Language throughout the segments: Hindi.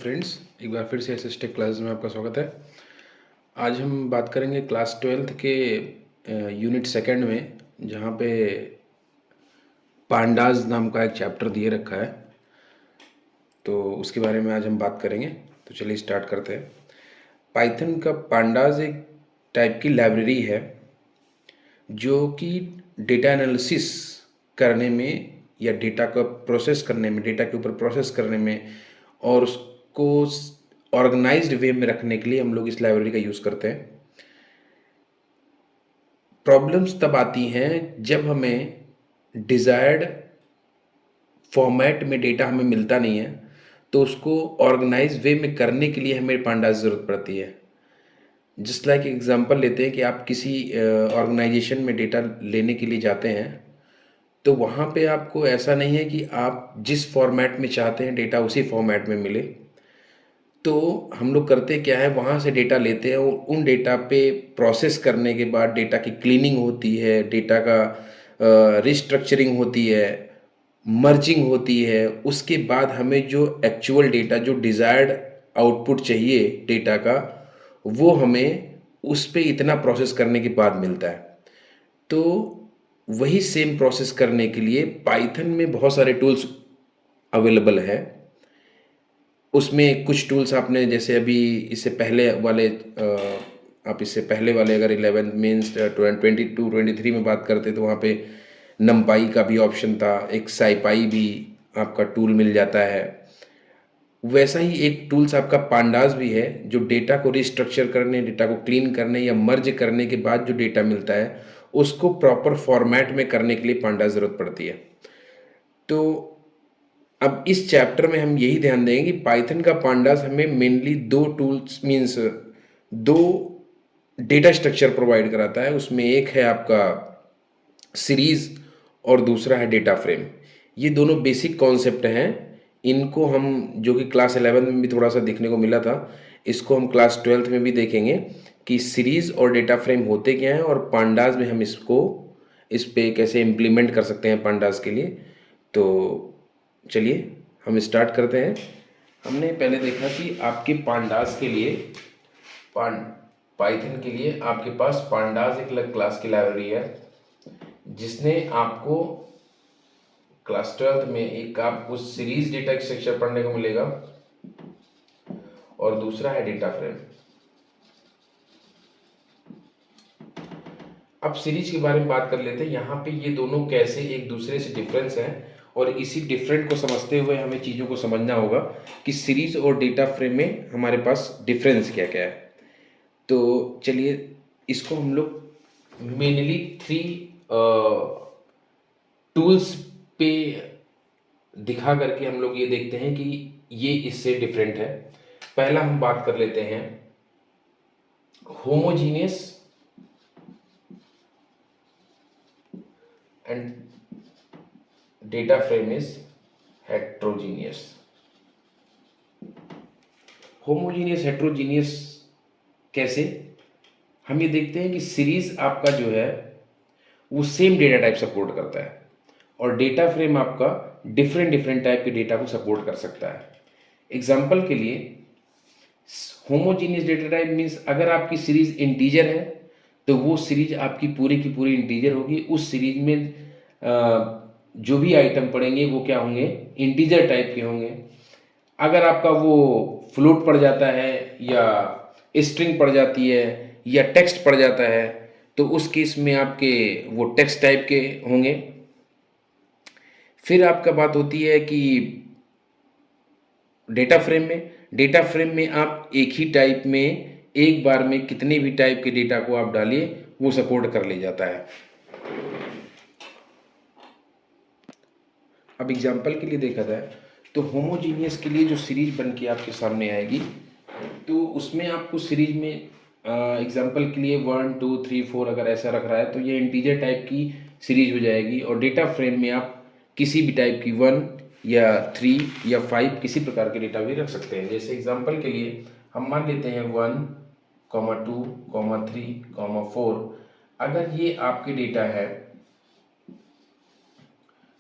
फ्रेंड्स, एक बार फिर से एसएसटेक क्लासेस में आपका स्वागत है। आज हम बात करेंगे क्लास 12th के यूनिट सेकंड में, जहाँ पे पांडाज नाम का एक चैप्टर दिए रखा है, तो उसके बारे में आज हम बात करेंगे। तो चलिए स्टार्ट करते हैं। पाइथन का पांडाज एक टाइप की लाइब्रेरी है जो कि डेटा एनालिसिस करने में या डेटा का प्रोसेस करने में, डेटा के ऊपर प्रोसेस करने में और उसको ऑर्गेनाइज्ड वे में रखने के लिए हम लोग इस लाइब्रेरी का यूज़ करते हैं। प्रॉब्लम्स तब आती हैं जब हमें डिज़ायर्ड फॉर्मेट में डेटा हमें मिलता नहीं है, तो उसको ऑर्गेनाइज वे में करने के लिए हमें पांडास ज़रूरत पड़ती है। जस्ट लाइक एग्जांपल लेते हैं कि आप किसी ऑर्गेनाइजेशन में डेटा लेने के लिए जाते हैं, तो वहाँ पे आपको ऐसा नहीं है कि आप जिस फॉर्मेट में चाहते हैं डेटा उसी फॉर्मेट में मिले। तो हम लोग करते क्या है, वहाँ से डेटा लेते हैं और उन डेटा पे प्रोसेस करने के बाद डेटा की क्लीनिंग होती है, डेटा का रिस्ट्रक्चरिंग होती है, मर्जिंग होती है। उसके बाद हमें जो एक्चुअल डेटा, जो डिज़ायर्ड आउटपुट चाहिए डेटा का, वो हमें उस पे इतना प्रोसेस करने के बाद मिलता है। तो वही सेम प्रोसेस करने के लिए पाइथन में बहुत सारे टूल्स अवेलेबल है। उसमें कुछ टूल्स आपने, जैसे अभी इससे पहले वाले आप इससे पहले वाले अगर 11 मीन्स 22-23 में बात करते तो वहाँ पे नमपाई का भी ऑप्शन था, एक साइपाई भी आपका टूल मिल जाता है। वैसा ही एक टूल्स आपका पांडास भी है, जो डेटा को रिस्ट्रक्चर करने, डेटा को क्लीन करने या मर्ज करने के बाद जो डेटा मिलता है उसको प्रॉपर फॉर्मेट में करने के लिए पांडास ज़रूरत पड़ती है। तो अब इस चैप्टर में हम यही ध्यान देंगे कि पाइथन का पांडास हमें मेनली दो टूल्स मीन्स दो डेटा स्ट्रक्चर प्रोवाइड कराता है। उसमें एक है आपका सीरीज और दूसरा है डेटा फ्रेम। ये दोनों बेसिक कॉन्सेप्ट हैं। इनको हम, जो कि क्लास 11 में भी थोड़ा सा देखने को मिला था, इसको हम क्लास 12th में भी देखेंगे कि सीरीज और डेटा फ्रेम होते क्या हैं और पांडास में हम इसको इस पे कैसे इम्प्लीमेंट कर सकते हैं पांडास के लिए। तो चलिए हम स्टार्ट करते हैं। हमने पहले देखा कि आपके पांडास के लिए, पाइथन के लिए आपके पास पांडास एक अलग क्लास की लाइब्रेरी है, जिसने आपको क्लास 12th में एक आपको सीरीज डेटा स्ट्रक्चर पढ़ने को मिलेगा और दूसरा है डेटा फ्रेम। अब सीरीज के बारे में बात कर लेते हैं। यहाँ पे ये दोनों कैसे एक दूसरे से डिफरेंस हैं, और इसी डिफरेंट को समझते हुए हमें चीज़ों को समझना होगा कि सीरीज और डेटा फ्रेम में हमारे पास डिफरेंस क्या क्या है। तो चलिए इसको हम लोग मेनली 3 टूल्स पे दिखा करके हम लोग ये देखते हैं कि ये इससे डिफरेंट है। पहला हम बात कर लेते हैं homogeneous and data frame is heterogeneous. Homogeneous heterogeneous कैसे? हम ये देखते हैं कि सीरीज आपका जो है वो सेम डेटा टाइप सपोर्ट करता है और डेटा फ्रेम आपका डिफरेंट डिफरेंट टाइप के डेटा को सपोर्ट कर सकता है। एग्जाम्पल के लिए, होमोजीनियस डेटा टाइप मीन्स अगर आपकी सीरीज इंटीजर है तो वो सीरीज आपकी पूरी की पूरी इंटीजर होगी। उस सीरीज में जो भी आइटम पड़ेंगे वो क्या होंगे, इंटीजर टाइप के होंगे। अगर आपका वो फ्लोट पड़ जाता है या स्ट्रिंग पड़ जाती है या टेक्स्ट पड़ जाता है तो उस केस में आपके वो टेक्स्ट टाइप के होंगे। फिर आपका बात होती है कि डेटा फ्रेम में आप एक ही टाइप में एक बार में कितने भी टाइप के डेटा को आप डालिए वो सपोर्ट कर ले जाता है। अब एग्जाम्पल के लिए देखा जाए तो होमोजीनियस के लिए जो सीरीज बन के आपके सामने आएगी, तो उसमें आपको सीरीज में एग्जाम्पल के लिए 1 2 3 4 अगर ऐसा रख रहा है तो ये इंटीजर टाइप की सीरीज हो जाएगी। और डेटा फ्रेम में आप किसी भी टाइप की 1 या 3 या 5 किसी प्रकार के डेटा भी रख सकते हैं। जैसे एग्जाम्पल के लिए हम मान लेते हैं 1 2 3 4। अगर ये आपके डेटा है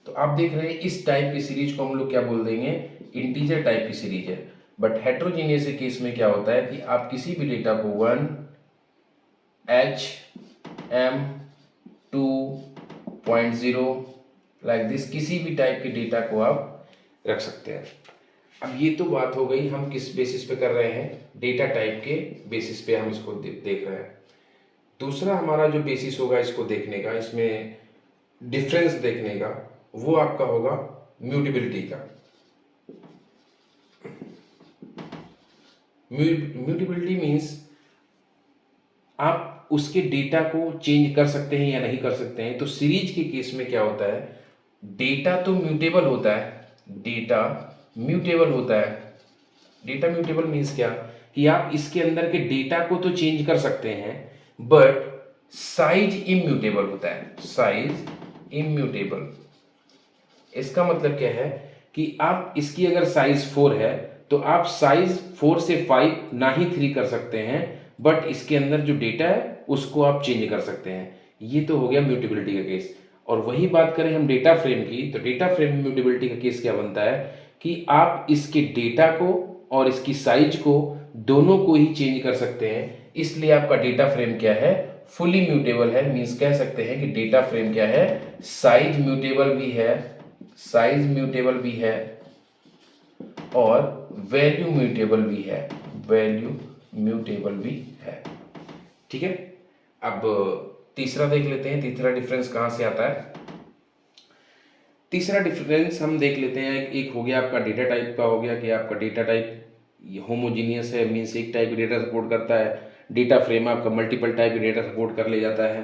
तो आप देख रहे हैं इस टाइप की सीरीज को हम लोग क्या बोल देंगे, इंटीजर टाइप की सीरीज है। बट हेट्रोजीनियस के केस में क्या होता है कि आप किसी भी डेटा को 1 H M 2.0 लाइक दिस किसी भी टाइप के डेटा को आप रख सकते हैं। अब ये तो बात हो गई हम किस बेसिस पे कर रहे हैं, डेटा टाइप के बेसिस पे हम इसको देख रहे हैं। दूसरा हमारा जो बेसिस होगा इसको देखने का, इसमें डिफरेंस देखने का, वो आपका होगा म्यूटेबिलिटी का। म्यूटेबिलिटी मीन्स आप उसके डेटा को चेंज कर सकते हैं या नहीं कर सकते हैं। तो सीरीज के केस में क्या होता है, डेटा तो म्यूटेबल होता है, डेटा म्यूटेबल होता है। डेटा म्यूटेबल मीन्स क्या कि आप इसके अंदर के डेटा को तो चेंज कर सकते हैं बट साइज इम्यूटेबल होता है, साइज इम्यूटेबल। इसका मतलब क्या है कि आप इसकी अगर साइज 4 है तो आप साइज 4 से 5 ना ही 3 कर सकते हैं, बट इसके अंदर जो डेटा है उसको आप चेंज कर सकते हैं। ये तो हो गया म्यूटेबिलिटी का केस। और वही बात करें हम डेटा फ्रेम की, तो डेटा फ्रेम म्यूटेबिलिटी का केस क्या बनता है कि आप इसके डेटा को और इसकी साइज को दोनों को ही चेंज कर सकते हैं। इसलिए आपका डेटा फ्रेम क्या है, फुली म्यूटेबल है। मीन्स कह सकते हैं कि डेटा फ्रेम क्या है, साइज म्यूटेबल भी है, साइज म्यूटेबल भी है और वैल्यू म्यूटेबल भी है, वैल्यू म्यूटेबल भी है। ठीक है, अब तीसरा देख लेते हैं, तीसरा डिफरेंस कहां से आता है। तीसरा डिफरेंस हम देख लेते हैं, एक हो गया आपका डेटा टाइप का, हो गया कि आपका डेटा टाइप होमोजीनियस है, मीन्स एक टाइप डेटा सपोर्ट करता है। डेटा फ्रेम आपका मल्टीपल टाइप डेटा सपोर्ट कर ले जाता है।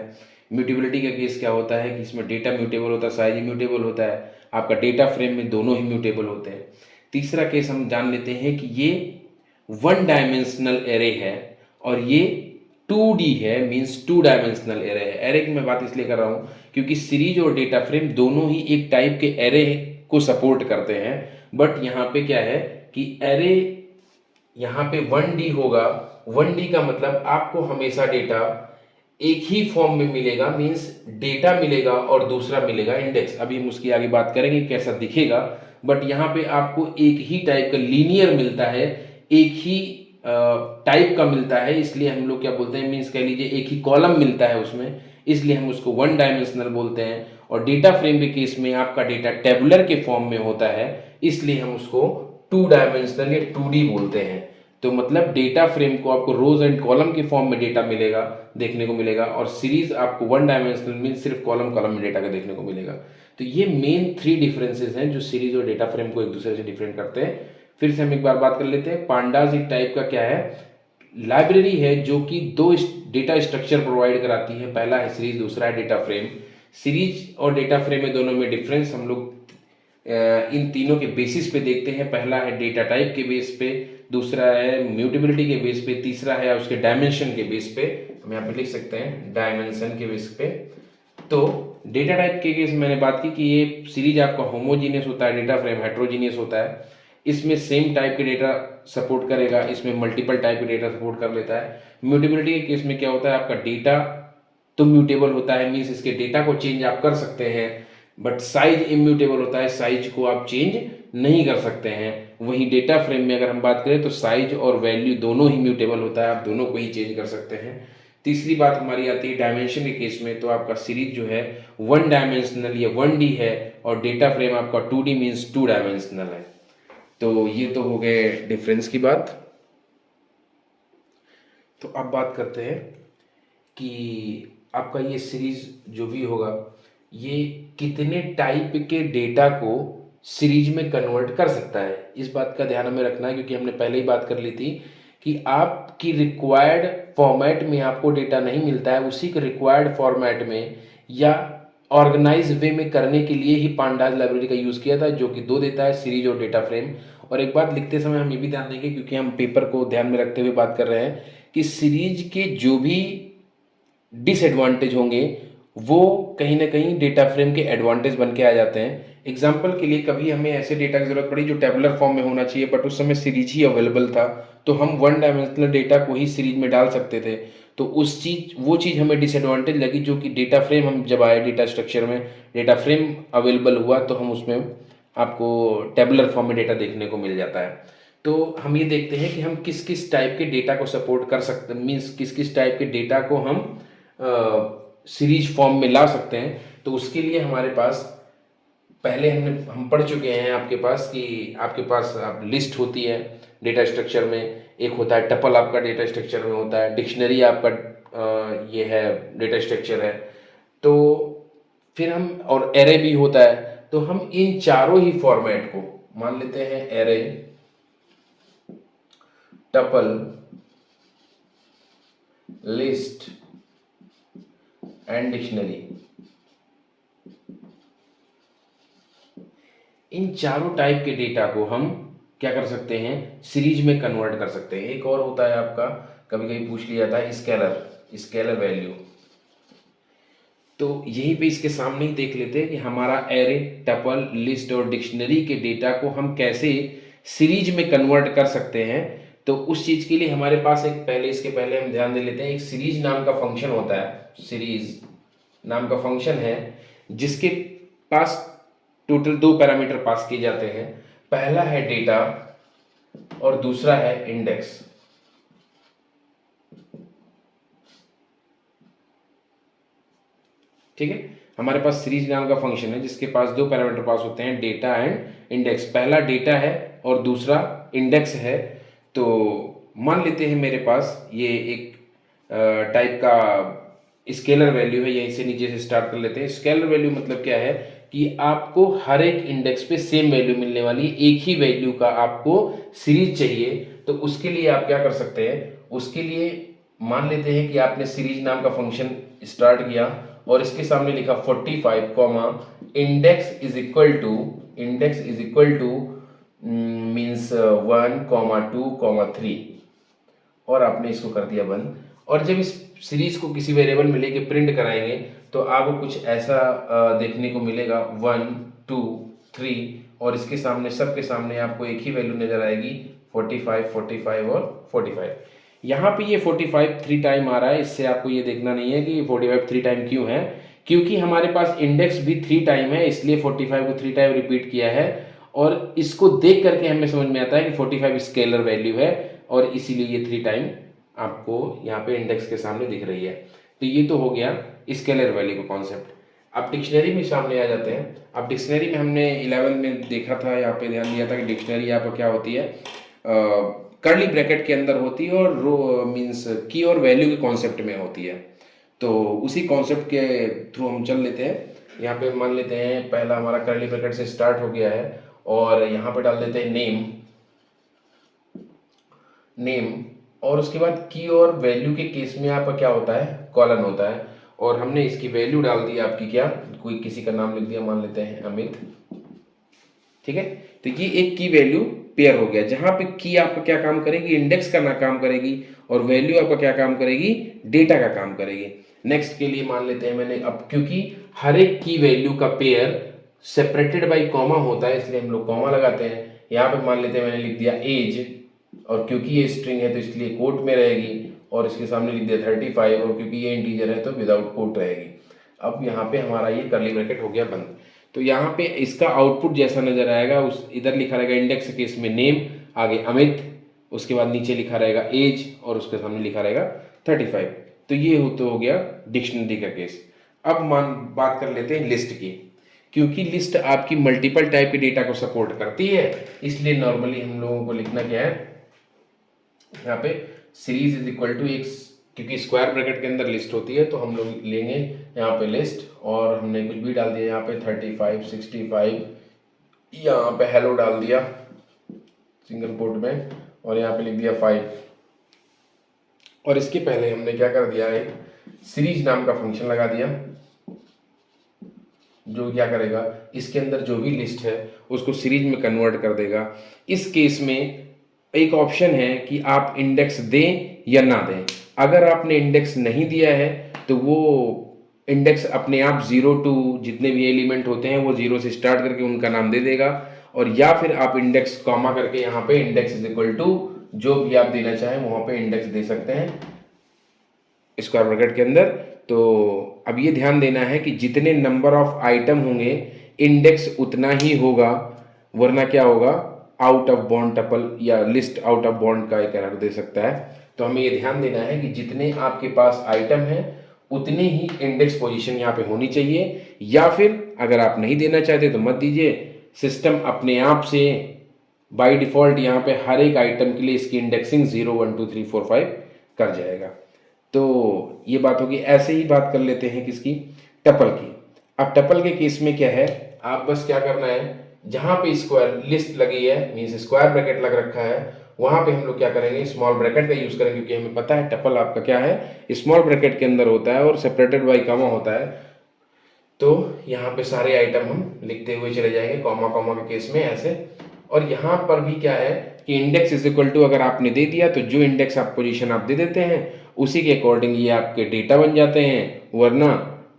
म्यूटेबिलिटी का केस क्या होता है कि इसमें डेटा म्यूटेबल होता है, साइज म्यूटेबल होता है। आपका डेटा फ्रेम में दोनों ही म्यूटेबल होते हैं। तीसरा केस हम जान लेते हैं कि ये 1 डायमेंशनल एरे है और ये 2D है, मीन्स 2 डायमेंशनल एरे है। एरे की मैं बात इसलिए कर रहा हूँ क्योंकि सीरीज और डेटा फ्रेम दोनों ही एक टाइप के एरे को सपोर्ट करते हैं, बट यहाँ पे क्या है कि एरे यहाँ पे 1D होगा। 1D का मतलब आपको हमेशा डेटा एक ही फॉर्म में मिलेगा, मीन्स डेटा मिलेगा और दूसरा मिलेगा इंडेक्स। अभी हम उसकी आगे बात करेंगे कैसा दिखेगा, बट यहाँ पे आपको एक ही टाइप का लीनियर मिलता है, एक ही टाइप का मिलता है। इसलिए हम लोग क्या बोलते हैं, मीन्स कह लीजिए एक ही कॉलम मिलता है उसमें, इसलिए हम उसको 1 डायमेंशनल बोलते हैं। और डेटा फ्रेम के केस में आपका डेटा टेबुलर के फॉर्म में होता है, इसलिए हम उसको 2 डायमेंशनल या 2D बोलते हैं। तो मतलब डेटा फ्रेम को आपको रोज एंड कॉलम के फॉर्म में डेटा मिलेगा, देखने को मिलेगा, और सीरीज आपको 1 डायमेंशनल मीन्स सिर्फ कॉलम कॉलम में डेटा का देखने को मिलेगा। तो ये मेन 3 डिफरेंसेस हैं जो सीरीज और डेटा फ्रेम को एक दूसरे से डिफरेंट करते हैं। फिर से हम एक बार बात कर लेते हैं। पांडास एक टाइप का क्या है, लाइब्रेरी है जो कि 2 डेटा स्ट्रक्चर प्रोवाइड कराती है। पहला है सीरीज, दूसरा है डेटा फ्रेम। सीरीज और डेटा फ्रेम में दोनों में डिफरेंस हम लोग इन तीनों के बेसिस पे देखते हैं। पहला है डेटा टाइप के बेस पे, दूसरा है म्यूटेबिलिटी के बेस पे, तीसरा है उसके डायमेंशन के बेस पे। हम यहाँ पे लिख सकते हैं डायमेंशन के बेस पे। तो डेटा टाइप के केस मैंने बात की कि ये सीरीज आपका होमोजीनियस होता है, डेटा फ्रेम हेट्रोजीनियस होता है। इसमें सेम टाइप के डेटा सपोर्ट करेगा, इसमें मल्टीपल टाइप के डेटा सपोर्ट कर लेता है। म्यूटेबिलिटी के केस में क्या होता है, आपका डेटा तो म्यूटेबल होता है, मीन्स इसके डेटा को चेंज आप कर सकते हैं, बट साइज इम्यूटेबल होता है, साइज को आप चेंज नहीं कर सकते हैं। वहीं डेटा फ्रेम में अगर हम बात करें तो साइज और वैल्यू दोनों ही म्यूटेबल होता है, आप दोनों को ही चेंज कर सकते हैं। तीसरी बात हमारी आती है डायमेंशन के केस में। तो आपका सीरीज जो है 1 डायमेंशनल या 1D है और डेटा फ्रेम आपका 2D मीन्स 2 डायमेंशनल है। तो ये तो हो गए डिफरेंस की बात। तो अब बात करते हैं कि आपका ये सीरीज जो भी होगा ये कितने टाइप के डेटा को सीरीज में कन्वर्ट कर सकता है। इस बात का ध्यान हमें रखना है क्योंकि हमने पहले ही बात कर ली थी कि आपकी रिक्वायर्ड फॉर्मेट में आपको डेटा नहीं मिलता है, उसी के रिक्वायर्ड फॉर्मेट में या ऑर्गेनाइज वे में करने के लिए ही पांडास लाइब्रेरी का यूज़ किया था, जो कि 2 देता है, सीरीज और डेटा फ्रेम। और एक बात लिखते समय हम ये भी ध्यान देंगे क्योंकि हम पेपर को ध्यान में रखते हुए बात कर रहे हैं कि सीरीज के जो भी डिसएडवांटेज होंगे वो कहीं ना कहीं डेटा फ्रेम के एडवांटेज बन के आ जाते हैं। एग्जाम्पल के लिए कभी हमें ऐसे डेटा की जरूरत पड़ी जो टेबुलर फॉर्म में होना चाहिए, बट उस समय सीरीज ही अवेलेबल था, तो हम 1 डायमेंशनल डेटा को ही सीरीज में डाल सकते थे। तो वो चीज़ हमें डिसएडवांटेज लगी, जो कि डेटा फ्रेम हम जब आए डेटा स्ट्रक्चर में, डेटा फ्रेम अवेलेबल हुआ तो हम उसमें आपको टेबुलर फॉर्म में डेटा देखने को मिल जाता है। तो हम ये देखते हैं कि हम किस किस टाइप के डेटा को सपोर्ट कर सकते, मीन्स किस किस टाइप के डेटा को हम सीरीज फॉर्म में ला सकते हैं। तो उसके लिए हमारे पास पहले हम पढ़ चुके हैं आपके पास कि आपके पास आप लिस्ट होती है डेटा स्ट्रक्चर में, एक होता है टपल आपका डेटा स्ट्रक्चर में होता है, डिक्शनरी आपका ये है डेटा स्ट्रक्चर है, तो फिर हम और एरे भी होता है। तो हम इन चारों ही फॉर्मेट को मान लेते हैं, array, tuple, list and dictionary, इन चारों टाइप के डेटा को हम क्या कर सकते हैं, सीरीज में कन्वर्ट कर सकते हैं। एक और होता है आपका, कभी कभी पूछ लिया जाता है, स्केलर वैल्यू। तो यहीं पे इसके सामने ही देख लेते हैं कि हमारा एरे, टपल, लिस्ट और डिक्शनरी के डेटा को हम कैसे सीरीज में कन्वर्ट कर सकते हैं। तो उस चीज के लिए हमारे पास इसके पहले हम ध्यान दे लेते हैं, एक सीरीज नाम का फंक्शन होता है, सीरीज नाम का फंक्शन है जिसके पास टोटल 2 पैरामीटर पास किए जाते हैं। पहला है डेटा और दूसरा है इंडेक्स। ठीक है, हमारे पास सीरीज नाम का फंक्शन है जिसके पास 2 पैरामीटर पास होते हैं, डेटा एंड इंडेक्स। पहला डेटा है और दूसरा इंडेक्स है। तो मान लेते हैं मेरे पास ये एक टाइप का स्केलर वैल्यू है, यहीं से नीचे से स्टार्ट कर लेते हैं। स्केलर वैल्यू मतलब क्या है कि आपको हर एक इंडेक्स पे सेम वैल्यू मिलने वाली, एक ही वैल्यू का आपको सीरीज चाहिए। तो उसके लिए आप क्या कर सकते हैं, उसके लिए मान लेते हैं कि आपने सीरीज नाम का फंक्शन स्टार्ट किया और इसके सामने लिखा 45 comma index is equal two means 1,2,3 और आपने इसको कर दिया बंद। और जब इस सीरीज को किसी वेरिएबल में लेके प्रिंट कराएंगे तो आपको कुछ ऐसा देखने को मिलेगा 1, 2, 3 और इसके सामने, सबके सामने आपको एक ही वैल्यू नजर आएगी 45, 45 और 45। यहाँ पे ये 45 3 टाइम आ रहा है, इससे आपको ये देखना नहीं है कि 45 3 टाइम क्यों है, क्योंकि हमारे पास इंडेक्स भी 3 टाइम है, इसलिए 45 को 3 टाइम रिपीट किया है। और इसको देख करके हमें समझ में आता है कि 45 स्केलर वैल्यू है और इसीलिए ये 3 टाइम आपको यहाँ पे इंडेक्स के सामने दिख रही है। तो ये तो हो गया स्केलर वैल्यू का कॉन्सेप्ट। अब डिक्शनरी में सामने आ जाते हैं। अब डिक्शनरी में हमने 11 में देखा था, यहाँ पे ध्यान दिया था कि डिक्शनरी यहाँ पर क्या होती है, कर्ली ब्रैकेट के अंदर होती है और रो मीन्स की और वैल्यू के कॉन्सेप्ट में होती है। तो उसी कॉन्सेप्ट के थ्रू हम चल लेते हैं। यहाँ पे मान लेते हैं पहला हमारा कर्ली ब्रैकेट से स्टार्ट हो गया है और यहाँ पे डाल देते हैं नेम और उसके बाद की और वैल्यू के केस में आपका क्या होता है, कॉलन होता है। और हमने इसकी वैल्यू डाल दी आपकी, क्या कोई किसी का नाम लिख दिया, मान लेते हैं अमित। ठीक है, तो ये एक की वैल्यू पेयर हो गया, जहां पे की आपका क्या काम करेगी, इंडेक्स का ना काम करेगी और वैल्यू आपका क्या काम करेगी, डेटा का काम करेगी। नेक्स्ट के लिए मान लेते हैं मैंने, अब क्योंकि हर एक की वैल्यू का पेयर सेपरेटेड बाय कॉमा होता है इसलिए हम लोग कॉमा लगाते हैं। यहाँ पे मान लेते हैं मैंने लिख दिया एज और क्योंकि ये स्ट्रिंग है तो इसलिए कोट में रहेगी और इसके सामने लिख दिया 35 और क्योंकि ये इंटीजर है तो विदाउट कोट रहेगी। अब यहाँ पे हमारा ये कर्ली ब्रैकेट हो गया बंद। तो यहाँ पे इसका आउटपुट जैसा नजर आएगा, उस इधर लिखा रहेगा इंडेक्स केस में नेम, आगे अमित, उसके बाद नीचे लिखा रहेगा एज और उसके सामने लिखा रहेगा 35। तो ये हो गया डिक्शनरी का केस। अब बात कर लेते हैं लिस्ट की। क्योंकि लिस्ट आपकी मल्टीपल टाइप के डेटा को सपोर्ट करती है इसलिए नॉर्मली हम लोगों को लिखना क्या है, यहाँ पे सीरीज इज इक्वल टू एक, क्योंकि स्क्वायर ब्रैकेट के अंदर लिस्ट होती है तो हम लोग लेंगे यहाँ पे लिस्ट और हमने कुछ भी डाल दिया यहाँ पे 35, 65, यहाँ पे हेलो डाल दिया सिंगल कोट में और यहाँ पे लिख दिया 5। और इसके पहले हमने क्या कर दिया है, सीरीज नाम का फंक्शन लगा दिया जो क्या करेगा, इसके अंदर जो भी लिस्ट है उसको सीरीज में कन्वर्ट कर देगा। इस केस में एक ऑप्शन है कि आप इंडेक्स दें या ना दें। अगर आपने इंडेक्स नहीं दिया है तो वो इंडेक्स अपने आप 0 टू जितने भी एलिमेंट होते हैं वो 0 से स्टार्ट करके उनका नाम दे देगा, और या फिर आप इंडेक्स कॉमा करके यहाँ पे इंडेक्स इज इक्वल टू जो भी आप देना चाहें वहाँ पे इंडेक्स दे सकते हैं स्क्वायर ब्रैकेट के अंदर। तो अब ये ध्यान देना है कि जितने नंबर ऑफ आइटम होंगे इंडेक्स उतना ही होगा, वरना क्या होगा, आउट ऑफ बाउंड टपल या लिस्ट आउट ऑफ बाउंड का एक एरर दे सकता है। तो हमें ये ध्यान देना है कि जितने आपके पास आइटम हैं उतने ही इंडेक्स पोजीशन यहाँ पे होनी चाहिए, या फिर अगर आप नहीं देना चाहते तो मत दीजिए, सिस्टम अपने आप से बाय डिफ़ॉल्ट यहाँ पे हर एक आइटम के लिए इसकी इंडेक्सिंग 0 1 2 3 4 5 कर जाएगा। तो ये बात होगी। ऐसे ही बात कर लेते हैं किसकी, टपल की। अब टपल के केस में क्या है, आप बस क्या करना है, जहाँ पे स्क्वायर लिस्ट लगी है मीन्स स्क्वायर ब्रैकेट लग रखा है, वहाँ पे हम लोग क्या करेंगे, स्मॉल ब्रैकेट का यूज़ करेंगे, क्योंकि हमें पता है टपल आपका क्या है, स्मॉल ब्रैकेट के अंदर होता है और सेपरेटेड बाई कॉमा होता है। तो यहाँ पे सारे आइटम हम लिखते हुए चले जाएंगे कॉमा कॉमा के केस में ऐसे। और यहाँ पर भी क्या है कि इंडेक्स इज इक्वल टू, अगर आपने दे दिया तो जो इंडेक्स आप पोजीशन आप दे देते हैं उसी के अकॉर्डिंग ये आपके डेटा बन जाते हैं, वरना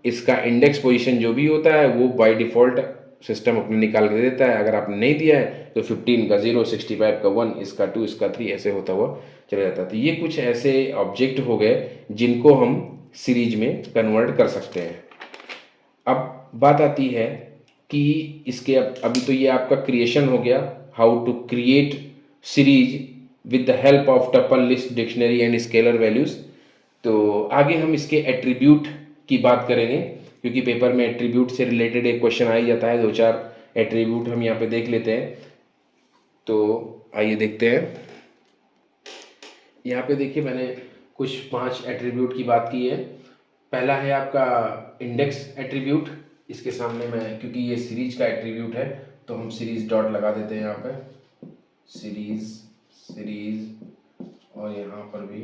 इसका इंडेक्स पोजीशन जो भी होता है वो बाय डिफ़ॉल्ट सिस्टम अपने निकाल के देता है। अगर आपने नहीं दिया है तो 15 का 0, 65 का 1, इसका 2, इसका 3 ऐसे होता हुआ चला जाता है। तो ये कुछ ऐसे ऑब्जेक्ट हो गए जिनको हम सीरीज में कन्वर्ट कर सकते हैं। अब बात आती है कि इसके अभी तो ये आपका क्रिएशन हो गया, how to create series with the help of tuple, list, dictionary and scalar values. तो आगे हम इसके एट्रीब्यूट की बात करेंगे, क्योंकि पेपर में एट्रीब्यूट से रिलेटेड एक क्वेश्चन आ ही जाता है। 2-4 एट्रीब्यूट हम यहाँ पे देख लेते हैं। तो आइए देखते हैं। यहाँ पे देखिए मैंने कुछ 5 एट्रीब्यूट की बात की है। पहला है आपका इंडेक्स एट्रीब्यूट। इसके सामने मैं, क्योंकि ये सीरीज का एट्रीब्यूट है तो हम सीरीज डॉट लगा देते हैं यहाँ पे, सीरीज और यहाँ पर भी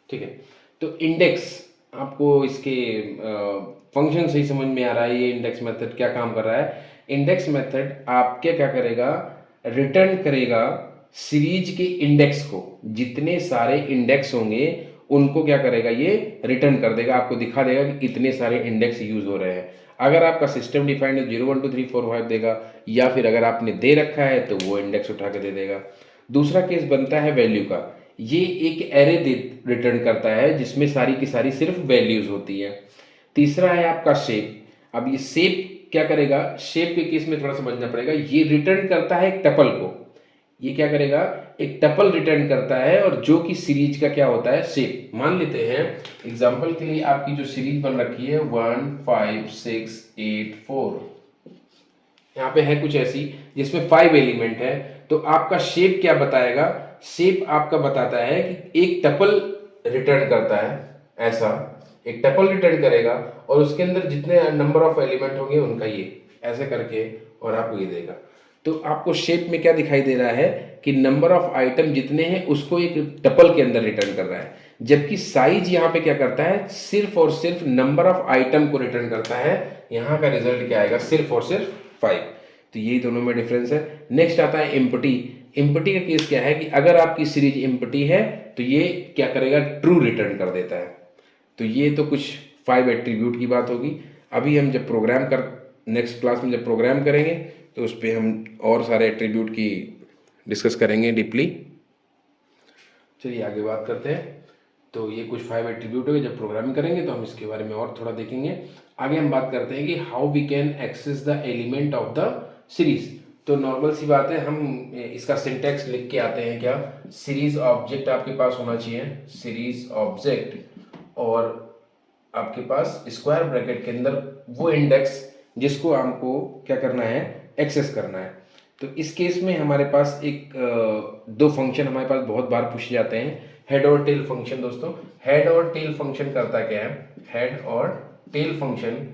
ठीक है। तो इंडेक्स आपको इसके फंक्शन से ही समझ में आ रहा है, ये इंडेक्स मेथड क्या काम कर रहा है। इंडेक्स मेथड आपके क्या करेगा, रिटर्न करेगा सीरीज के इंडेक्स को, जितने सारे इंडेक्स होंगे उनको क्या करेगा, ये रिटर्न कर देगा, आपको दिखा देगा कि इतने सारे इंडेक्स यूज हो रहे हैं। अगर आपका सिस्टम डिफाइंड है 0 1 2 3 4 5 देगा, या फिर अगर आपने दे रखा है तो वो इंडेक्स उठा के दे देगा। दूसरा केस बनता है वैल्यू का। ये एक एरे रिटर्न करता है जिसमें सारी की सारी सिर्फ वैल्यूज होती है। तीसरा है आपका शेप। अब ये शेप क्या करेगा, शेप के केस में थोड़ा समझना पड़ेगा। ये रिटर्न करता है एक टपल को, ये क्या करेगा, एक टपल रिटर्न करता है, और जो कि सीरीज का क्या होता है, शेप। मान लेते हैं एग्जांपल के लिए आपकी जो सीरीज बन रखी है 1 5 6 8 4, यहाँ पे है कुछ ऐसी जिसमें 5 एलिमेंट है। तो आपका शेप क्या बताएगा, शेप आपका बताता है कि एक टपल रिटर्न करता है, ऐसा एक टपल रिटर्न करेगा और उसके अंदर जितने नंबर ऑफ एलिमेंट होंगे उनका ये ऐसे करके और आपको ये देगा। तो आपको शेप में क्या दिखाई दे रहा है कि नंबर ऑफ आइटम जितने हैं उसको एक टपल के अंदर रिटर्न कर रहा है, जबकि साइज यहाँ पे क्या करता है, सिर्फ और सिर्फ नंबर ऑफ आइटम को रिटर्न करता है। यहाँ का रिजल्ट क्या आएगा, सिर्फ और सिर्फ 5। तो यही दोनों में डिफरेंस है। नेक्स्ट आता है एम्प्टी। एम्प्टी का केस क्या है कि अगर आपकी सीरीज एम्प्टी है तो ये क्या करेगा, ट्रू रिटर्न कर देता है। तो ये तो कुछ 5 एट्रीब्यूट की बात होगी। अभी हम जब नेक्स्ट क्लास में जब प्रोग्राम करेंगे तो उस पर हम और सारे एट्रीब्यूट की डिस्कस करेंगे डीपली। चलिए आगे बात करते हैं। तो ये कुछ 5 एट्रीब्यूट हो गए, जब प्रोग्रामिंग करेंगे तो हम इसके बारे में और थोड़ा देखेंगे। आगे हम बात करते हैं कि how we can access the element of the series. तो नॉर्मल सी बात है, हम इसका सिंटैक्स लिख के आते हैं क्या, सीरीज ऑब्जेक्ट आपके पास होना चाहिए, सीरीज ऑब्जेक्ट, और आपके पास स्क्वायर ब्रैकेट के अंदर वो इंडेक्स जिसको हमको क्या करना है, एक्सेस करना है। तो इस केस में हमारे पास एक 2 फंक्शन हमारे पास बहुत बार पूछे जाते हैं, हेड और टेल फंक्शन। दोस्तों हेड और टेल फंक्शन करता क्या है, हेड और टेल फंक्शन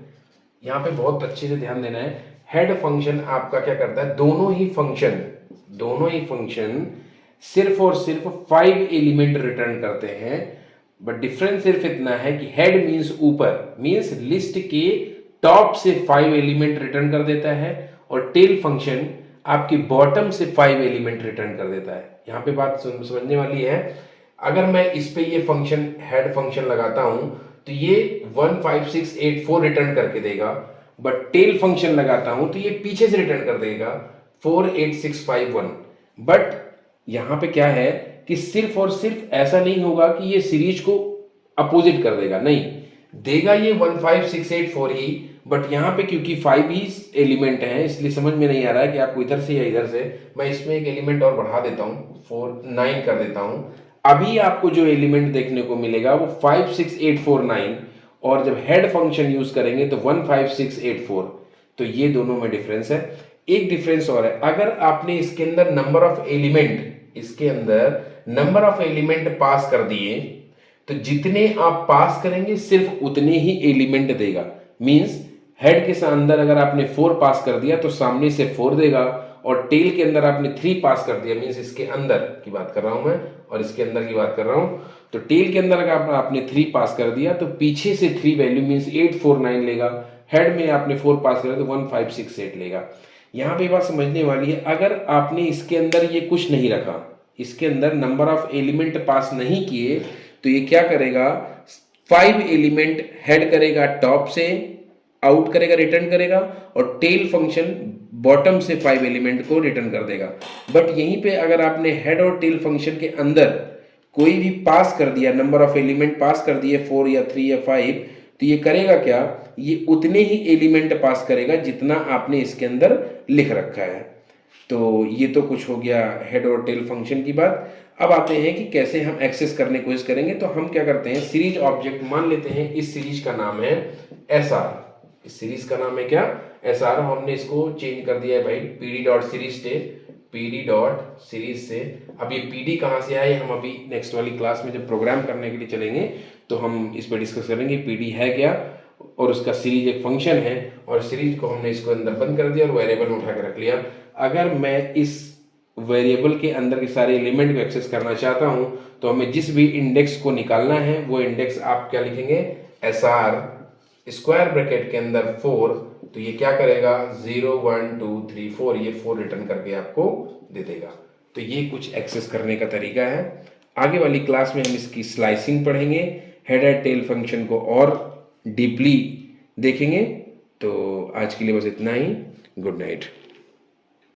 यहाँ पे बहुत अच्छे से ध्यान देना है। हेड फंक्शन आपका क्या करता है, दोनों ही फंक्शन सिर्फ और सिर्फ 5 एलिमेंट रिटर्न करते हैं। बट डिफरेंस सिर्फ इतना है कि हेड मीन्स ऊपर, मीन्स लिस्ट के टॉप से 5 एलिमेंट रिटर्न कर देता है, और टेल फंक्शन आपकी बॉटम से 5 एलिमेंट रिटर्न कर देता है। यहाँ पे बात समझने वाली है। अगर मैं इस पे ये फंक्शन हेड फंक्शन लगाता हूं तो ये 1 5 6 8 4 रिटर्न करके देगा, बट टेल फंक्शन लगाता हूं तो ये पीछे से रिटर्न कर देगा 4 8 6 5 1। बट यहाँ पे क्या है कि सिर्फ और सिर्फ ऐसा नहीं होगा कि ये सीरीज को अपोजिट कर देगा, नहीं देगा ये 1 5 6 8 4 ही, बट यहाँ पे क्योंकि 5 ही एलिमेंट हैं इसलिए समझ में नहीं आ रहा है कि आपको इधर से या इधर से। मैं इसमें एक एलिमेंट और बढ़ा देता हूँ, 4 9 कर देता हूँ। अभी आपको जो एलिमेंट देखने को मिलेगा वो 5 6 8 4 9, और जब हेड फंक्शन यूज करेंगे तो 1 5 6 8 4। तो ये दोनों में डिफरेंस है। एक डिफरेंस और है, अगर आपने इसके अंदर नंबर ऑफ एलिमेंट, इसके अंदर नंबर ऑफ एलिमेंट पास कर दिए तो जितने आप पास करेंगे सिर्फ उतने ही एलिमेंट देगा। मींस हेड के अंदर अगर आपने 4 पास कर दिया तो सामने से 4 देगा, और टेल के अंदर आपने 3 पास कर दिया, मींस इसके अंदर की बात कर रहा हूं मैं और इसके अंदर की बात कर रहा हूं, तो टेल के अंदर अगर आपने 3 पास कर दिया तो पीछे से 3 वैल्यू मींस 8 4 9 लेगा। हेड में आपने 4 पास किया तो 1 5 6 8 लेगा। यहाँ पे बात समझने वाली है, अगर आपने इसके अंदर ये कुछ नहीं रखा, इसके अंदर नंबर ऑफ एलिमेंट पास नहीं किए, तो ये क्या करेगा, 5 एलिमेंट हेड करेगा टॉप से, आउट करेगा, रिटर्न करेगा, और टेल फंक्शन बॉटम से 5 एलिमेंट को रिटर्न कर देगा। बट यहीं पे अगर आपने हेड और टेल फंक्शन के अंदर कोई भी पास कर दिया, नंबर ऑफ एलिमेंट पास कर दिए 4 या 3 या 5, तो ये करेगा क्या, ये उतने ही एलिमेंट पास करेगा जितना आपने इसके अंदर लिख रखा है। तो ये तो कुछ हो गया हेड और टेल फंक्शन की बात। अब आते हैं कि कैसे हम एक्सेस करने की कोशिश करेंगे। तो हम क्या करते हैं, सीरीज ऑब्जेक्ट मान लेते हैं, इस सीरीज का नाम है एसआर। इस सीरीज का नाम है क्या, एसआर। हमने इसको चेंज कर दिया है भाई पीडी डॉट सीरीज से, पीडी डॉट सीरीज से। अब ये पीडी कहाँ से आए, हम अभी नेक्स्ट वाली क्लास में जब प्रोग्राम करने के लिए चलेंगे तो हम इस पर डिस्कस करेंगे पीडी है क्या, और उसका सीरीज एक फंक्शन है, और सीरीज को हमने इसको अंदर बंद कर दिया और वेरिएबल में उठा के रख लिया। अगर मैं इस वेरिएबल के अंदर के सारे एलिमेंट को एक्सेस करना चाहता हूं तो हमें जिस भी इंडेक्स को निकालना है वो इंडेक्स आप क्या लिखेंगे, एसआर स्क्वायर ब्रैकेट के अंदर 4, तो ये क्या करेगा 0 1 2 3 4, ये 4 रिटर्न करके आपको दे देगा। तो ये कुछ एक्सेस करने का तरीका है। आगे वाली क्लास में हम इसकी स्लाइसिंग पढ़ेंगे, हेड एंड टेल फंक्शन को और डीपली देखेंगे। तो आज के लिए बस इतना ही। Good night.